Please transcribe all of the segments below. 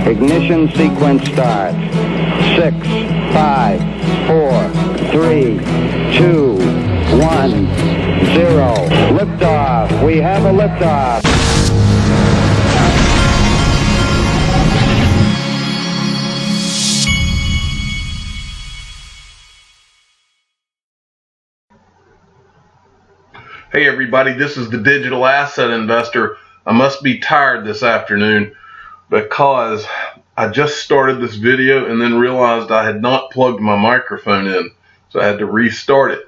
Ignition sequence starts. 6, 5, 4, 3, 2, 1, 0. Liftoff. We have a liftoff. Hey everybody, this is the digital asset investor. I must be tired this afternoon because I just started this video and then realized I had not plugged my microphone in, so I had to restart it.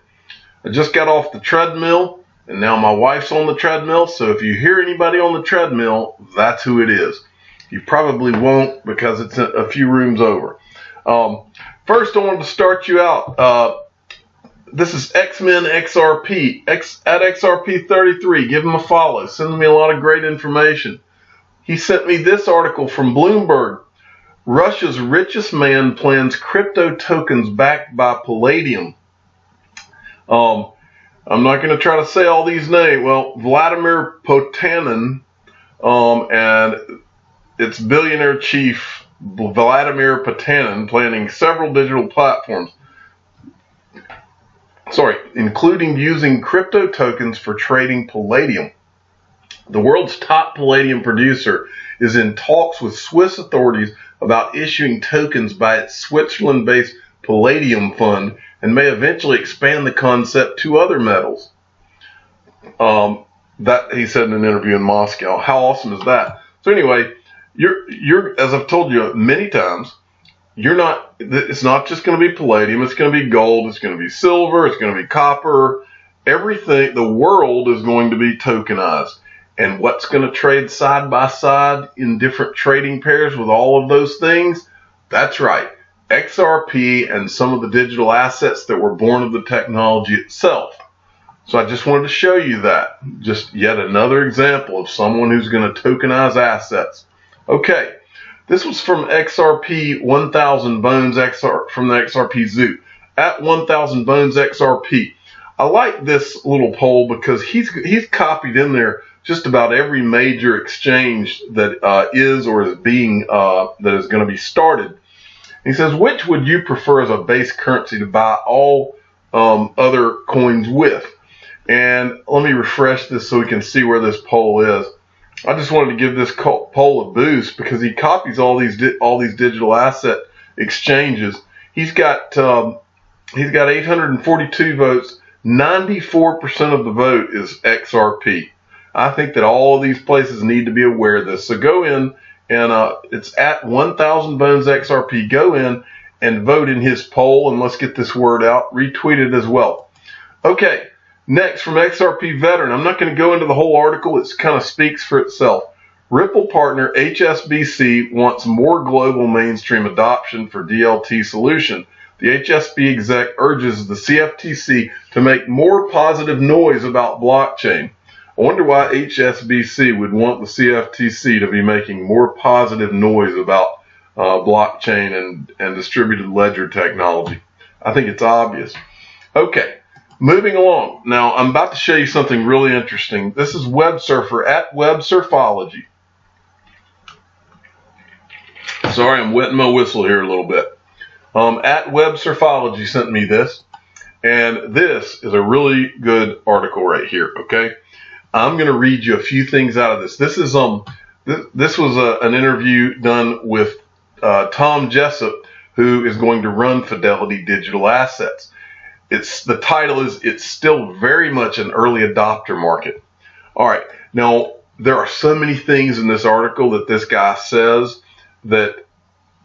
I just got off the treadmill and now my wife's on the treadmill, so if you hear anybody on the treadmill, that's who it is. You probably won't because it's a few rooms over. First I wanted to start you out. This is X-Men XRP, at XRP33. Give him a follow. Sends me a lot of great information. He sent me this article from Bloomberg. Russia's richest man plans crypto tokens backed by palladium. I'm not going to try to say all these names. Well, Vladimir Potanin and its billionaire chief Vladimir Potanin planning several digital platforms. Including using crypto tokens for trading palladium. The world's top palladium producer is in talks with Swiss authorities about issuing tokens by its Switzerland-based palladium fund and may eventually expand the concept to other metals. That he said in an interview in Moscow. How awesome is that? So anyway, you're as I've told you many times, it's not just going to be palladium, it's going to be gold, it's going to be silver, it's going to be copper. Everything, the world is going to be tokenized. And what's going to trade side by side in different trading pairs with all of those things? That's right, XRP and some of the digital assets that were born of the technology itself. So I just wanted to show you that. Just yet another example of someone who's going to tokenize assets. Okay. This was from XRP 1000 Bones from the XRP Zoo at 1000 Bones XRP. I like this little poll because he's copied in there just about every major exchange that is or is being that is going to be started. He says, which would you prefer as a base currency to buy all other coins with? And let me refresh this so we can see where this poll is. I just wanted to give this poll a boost because he copies all these digital asset exchanges. He's got 842 votes. 94% of the vote is XRP. I think that all of these places need to be aware of this. So go in and it's at 1000 Bones XRP. Go in and vote in his poll and let's get this word out. Retweet it as well. Okay. Next, from XRP Veteran, I'm not going to go into the whole article, it kind of speaks for itself. Ripple partner HSBC wants more global mainstream adoption for DLT solution. The HSB exec urges the CFTC to make more positive noise about blockchain. I wonder why HSBC would want the CFTC to be making more positive noise about blockchain and distributed ledger technology. I think it's obvious. Okay. Moving along. Now, I'm about to show you something really interesting. This is Web Surfer at Web Surfology. Sorry, I'm wetting my whistle here a little bit. At Web Surfology sent me this, and this is a really good article right here, okay? I'm going to read you a few things out of this. This is this was an interview done with Tom Jessup, who is going to run Fidelity Digital Assets. The title is, it's still very much an early adopter market. All right. Now, there are so many things in this article that this guy says that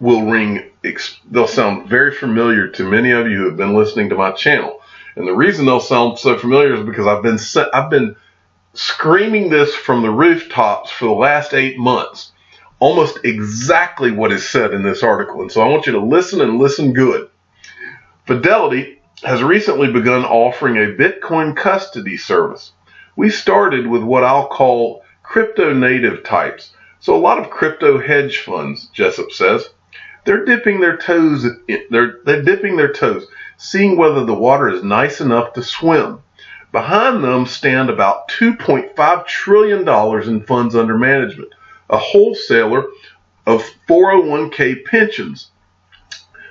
they'll sound very familiar to many of you who have been listening to my channel. And the reason they'll sound so familiar is because I've been screaming this from the rooftops for the last 8 months. Almost exactly what is said in this article. And so I want you to listen and listen good. Fidelity has recently begun offering a Bitcoin custody service. We started with what I'll call crypto native types. So a lot of crypto hedge funds, Jessup says, they're dipping their toes, seeing whether the water is nice enough to swim. Behind them stand about $2.5 trillion in funds under management. A wholesaler of 401k pensions.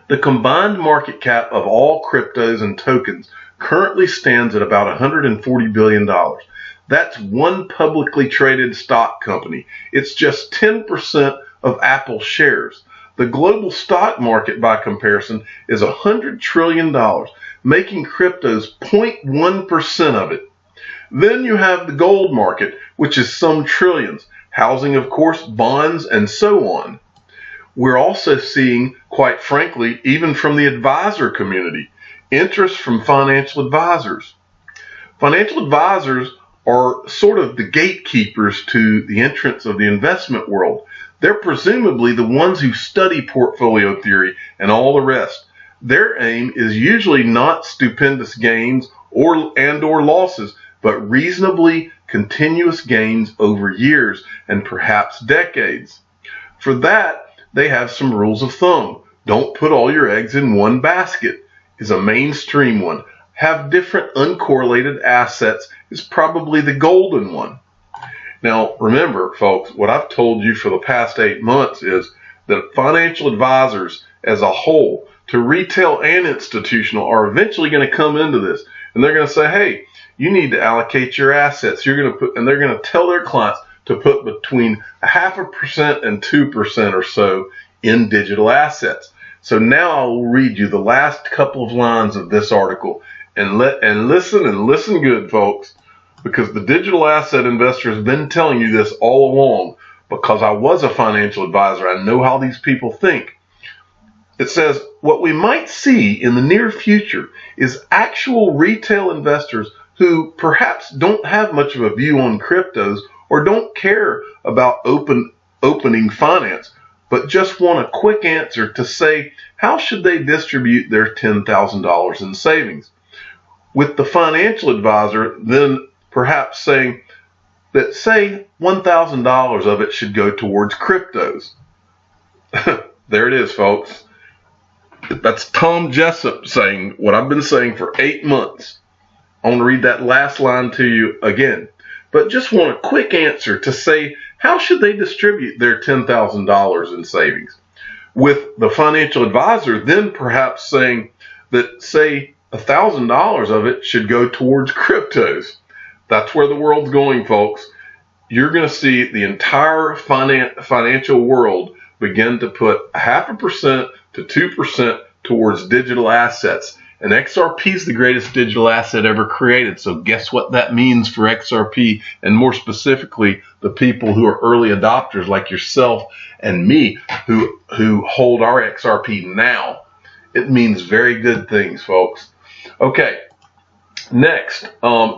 The combined market cap of all cryptos and tokens currently stands at about $140 billion. That's one publicly traded stock company. It's just 10% of Apple shares. The global stock market, by comparison, is $100 trillion, making cryptos 0.1% of it. Then you have the gold market, which is some trillions, housing, of course, bonds, and so on. We're also seeing, quite frankly, even from the advisor community, interest from financial advisors. Financial advisors are sort of the gatekeepers to the entrance of the investment world. They're presumably the ones who study portfolio theory and all the rest. Their aim is usually not stupendous gains or losses, but reasonably continuous gains over years and perhaps decades. For that, they have some rules of thumb. Don't put all your eggs in one basket is a mainstream one. Have different uncorrelated assets is probably the golden one. Now, remember, folks, what I've told you for the past 8 months is that financial advisors as a whole, to retail and institutional, are eventually going to come into this. And they're going to say, hey, you need to allocate your assets. And they're going to tell their clients to put between 0.5% and 2% or so in digital assets. So now I will read you the last couple of lines of this article and listen good, folks, because the digital asset investor has been telling you this all along because I was a financial advisor. I know how these people think. It says, what we might see in the near future is actual retail investors who perhaps don't have much of a view on cryptos or don't care about opening finance, but just want a quick answer to say, how should they distribute their $10,000 in savings? With the financial advisor then perhaps saying that, say, $1,000 of it should go towards cryptos. There it is, folks. That's Tom Jessup saying what I've been saying for 8 months. I want to read that last line to you again. But just want a quick answer to say, how should they distribute their $10,000 in savings? With the financial advisor then perhaps saying that, say, $1,000 of it should go towards cryptos. That's where the world's going, folks. You're going to see the entire financial world begin to put 0.5% to 2% towards digital assets. And XRP is the greatest digital asset ever created. So guess what that means for XRP, and more specifically, the people who are early adopters like yourself and me who hold our XRP now. It means very good things, folks. Okay, next,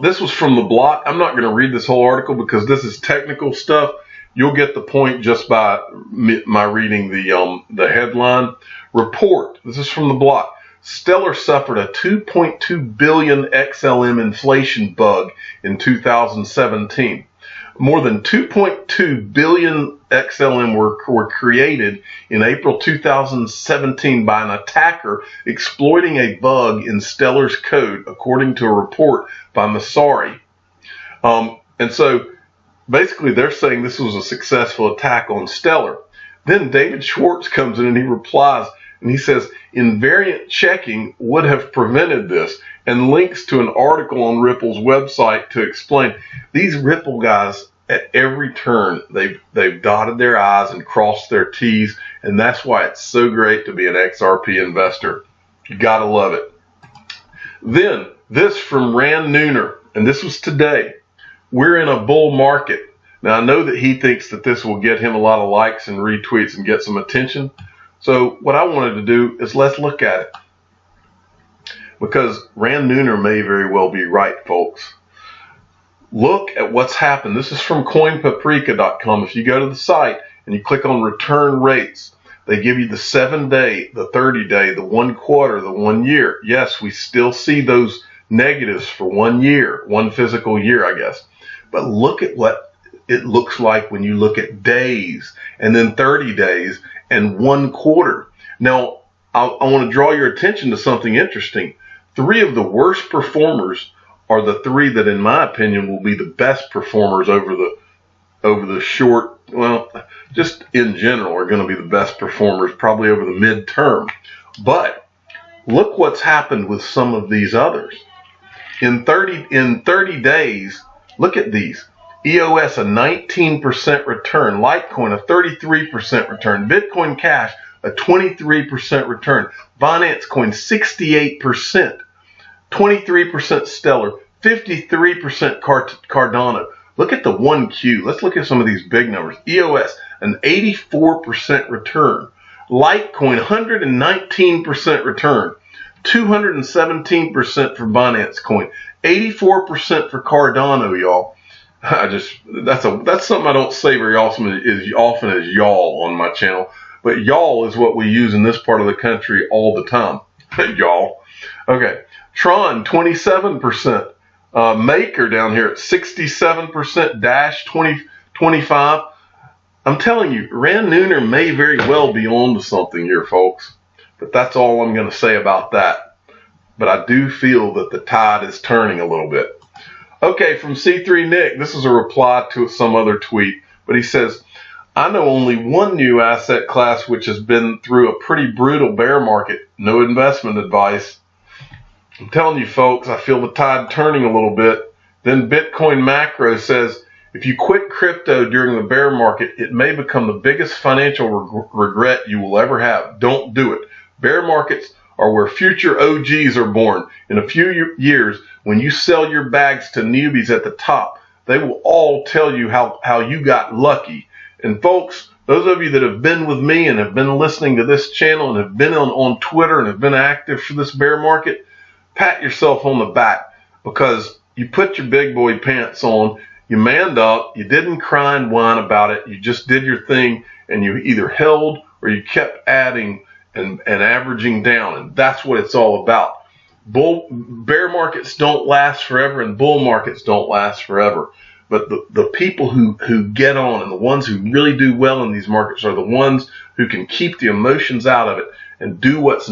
this was from the block. I'm not going to read this whole article because this is technical stuff. You'll get the point just by my reading the headline. Report. This is from the block. Stellar suffered a 2.2 billion XLM inflation bug in 2017. More than 2.2 billion XLM were created in April 2017 by an attacker exploiting a bug in Stellar's code, according to a report by Masari. And so basically they're saying this was a successful attack on Stellar. Then David Schwartz comes in and he replies, and he says, invariant checking would have prevented this, and links to an article on Ripple's website to explain. These Ripple guys, at every turn, they've dotted their I's and crossed their T's, and that's why it's so great to be an XRP investor. You gotta love it. Then, this from Rand Nooner, and this was today. We're in a bull market. Now, I know that he thinks that this will get him a lot of likes and retweets and get some attention. So what I wanted to do is let's look at it. Because Rand Nooner may very well be right, folks. Look at what's happened. This is from coinpaprika.com. If you go to the site and you click on return rates, they give you the 7-day, the 30-day, the 1 quarter, the 1 year. Yes, we still see those negatives for 1 year, 1 physical year, I guess. But look at what it looks like when you look at days and then 30 days and 1 quarter. Now, I want to draw your attention to something interesting. 3 of the worst performers are the 3 that, in my opinion, will be the best performers over over the short, well, just in general, are going to be the best performers probably over the midterm. But look what's happened with some of these others. In 30 days, look at these. EOS, a 19% return. Litecoin, a 33% return. Bitcoin Cash, a 23% return. Binance Coin, 68%. 23% Stellar. 53% Cardano. Look at the 1Q. Let's look at some of these big numbers. EOS, an 84% return. Litecoin, 119% return. 217% for Binance Coin. 84% for Cardano, y'all. That's something I don't say very often as y'all on my channel. But y'all is what we use in this part of the country all the time. Y'all. Okay. Tron, 27%. Maker down here at 67%. Dash, 25. I'm telling you, Rand Nooner may very well be on to something here, folks. But that's all I'm going to say about that. But I do feel that the tide is turning a little bit. Okay, from C3 Nick, this is a reply to some other tweet. But he says, I know only one new asset class which has been through a pretty brutal bear market. No investment advice. I'm telling you, folks, I feel the tide turning a little bit. Then Bitcoin Macro says, if you quit crypto during the bear market, it may become the biggest financial regret you will ever have. Don't do it. Bear markets are where future OGs are born. In a few years, when you sell your bags to newbies at the top, they will all tell you how you got lucky. And folks, those of you that have been with me and have been listening to this channel and have been on Twitter and have been active for this bear market, pat yourself on the back because you put your big boy pants on, you manned up, you didn't cry and whine about it, you just did your thing, and you either held or you kept adding and averaging down, and that's what it's all about. Bear markets don't last forever and bull markets don't last forever. But the people who get on and the ones who really do well in these markets are the ones who can keep the emotions out of it and do what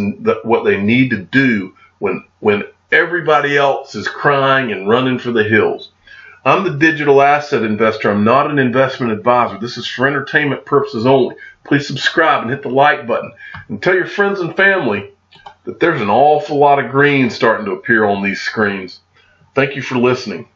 they need to do when everybody else is crying and running for the hills. I'm the digital asset investor. I'm not an investment advisor. This is for entertainment purposes only. Please subscribe and hit the like button. And tell your friends and family that there's an awful lot of green starting to appear on these screens. Thank you for listening.